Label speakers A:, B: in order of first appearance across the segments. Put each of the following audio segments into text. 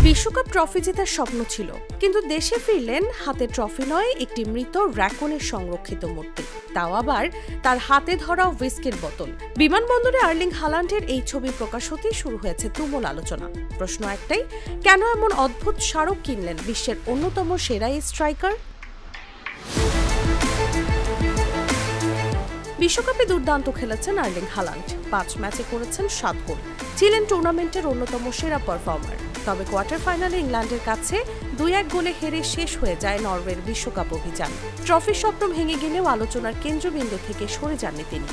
A: বিশ্বকাপ ট্রফি জেতার স্বপ্ন ছিল, কিন্তু দেশে ফিরলেন হাতে ট্রফি নয়, একটি মৃত র্যাকনের সংরক্ষিত মূর্তি, তাও আবার তার হাতে ধরা হুইস্কির বোতল। বিমানবন্দরে আর্লিং হালান্ডের এই ছবি প্রকাশ হতেই শুরু হয়েছে তুমুল আলোচনা। প্রশ্ন একটাই, কেন এমন অদ্ভুত স্মারক কিনলেন বিশ্বের অন্যতম সেরা স্ট্রাইকার? বিশ্বকাপে দুর্দান্ত খেলেছেন আর্লিং হালান্ড। 5 ম্যাচে করেছেন 7 গোল, ছিলেন টুর্নামেন্টের অন্যতম সেরা পারফর্মার। তবে কোয়ার্টার ফাইনালে ইংল্যান্ডের কাছে 2-1 গোলে হেরে শেষ হয়ে যায় নরওয়ের বিশ্বকাপ অভিযান। ট্রফির স্বপ্ন ভেঙে গেলেও আলোচনার কেন্দ্রবিন্দু থেকে সরে যাননি তিনি।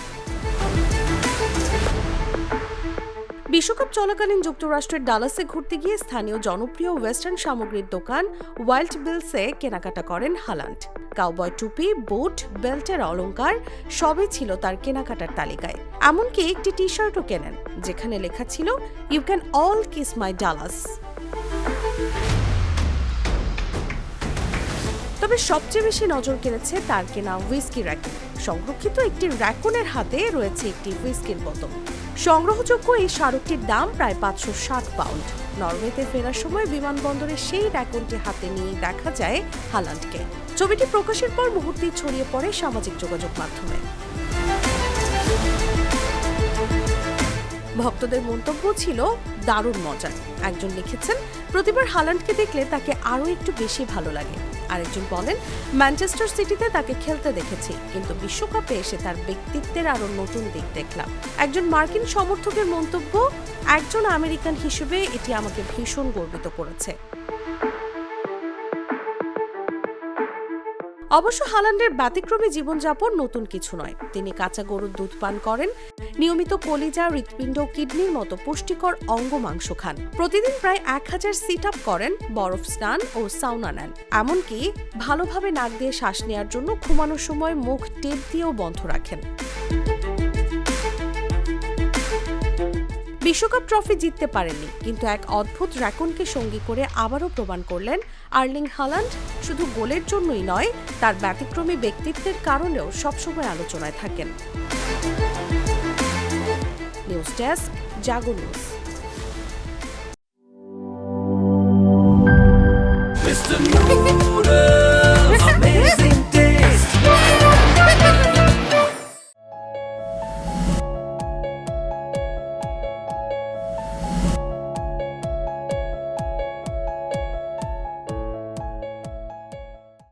A: বিশ্বকাপ চলাকালীন যুক্তরাষ্ট্রের ডালাসে ঘুরতে গিয়ে স্থানীয় জনপ্রিয় ওয়েস্টার্ন সামগ্রীর দোকান ওয়াইল্ড বিলসে কেনাকাটা করেন হালান্ড। কাউবয় টুপি, বুট, বেল্টের অলংকার সবই ছিল তার কেনাকাটার তালিকায়। এমনকি একটি টি শার্টও কেনেন, যেখানে লেখা ছিল you can all kiss my Dallas. তবে সবচেয়ে বেশি নজর কেড়েছে তার কেনা হুইস্কি র্যাকেন। সংরক্ষিত একটি র্যাকনের হাতে রয়েছে একটি হুইস্কির বোতল। সংগ্রহযোগ্য এই স্মারকটির দাম প্রায় 560 পাউন্ড। নরওয়েতে ফেরার সময় বিমানবন্দরে সেই র্যাকনটি হাতে নিয়ে দেখা যায় হালান্ডকে। ছবিটি প্রকাশের পর মুহূর্তেই ছড়িয়ে পড়ে সামাজিক যোগাযোগ মাধ্যমে। ভক্তদের মন্তব্য ছিল দারুণ মজার। একজন লিখেছেন, প্রতিবার হালান্ডকে দেখলে তাকে আরও একটু বেশি ভালো লাগে। আরেকজন বলেন, ম্যানচেস্টার সিটিতে তাকে খেলতে দেখেছি, কিন্তু বিশ্বকাপে এসে তার ব্যক্তিত্বের আরও নতুন দিক দেখলাম। একজন মার্কিন সমর্থকের মন্তব্য, একজন আমেরিকান হিসেবে এটি আমাকে ভীষণ গর্বিত করেছে। অবশ্য হালান্ডের ব্যতিক্রমী জীবনযাপন নতুন কিছু নয়। তিনি কাঁচা গরুর দুধ পান করেন, নিয়মিত কলিজা, হৃৎপিণ্ড, কিডনির মতো পুষ্টিকর অঙ্গ মাংস খান। প্রতিদিন প্রায় 1000 সিট আপ করেন, বরফ স্নান ও সাউনা নেন। এমনকি ভালোভাবে নাক দিয়ে শ্বাস নেওয়ার জন্য ঘুমানোর সময় মুখ টেপ দিয়েও বন্ধ রাখেন। বিশ্বকাপ ট্রফি জিততে পারেননি, কিন্তু এক অদ্ভুত র্যাকনকে সঙ্গী করে আবারও প্রমাণ করলেন আর্লিং হালান্ড শুধু গোলের জন্যই নয়, তার ব্যতিক্রমী ব্যক্তিত্বের কারণেও সবসময় আলোচনায় থাকেন। নিউজ ডেস্ক, জাগো নিউজ।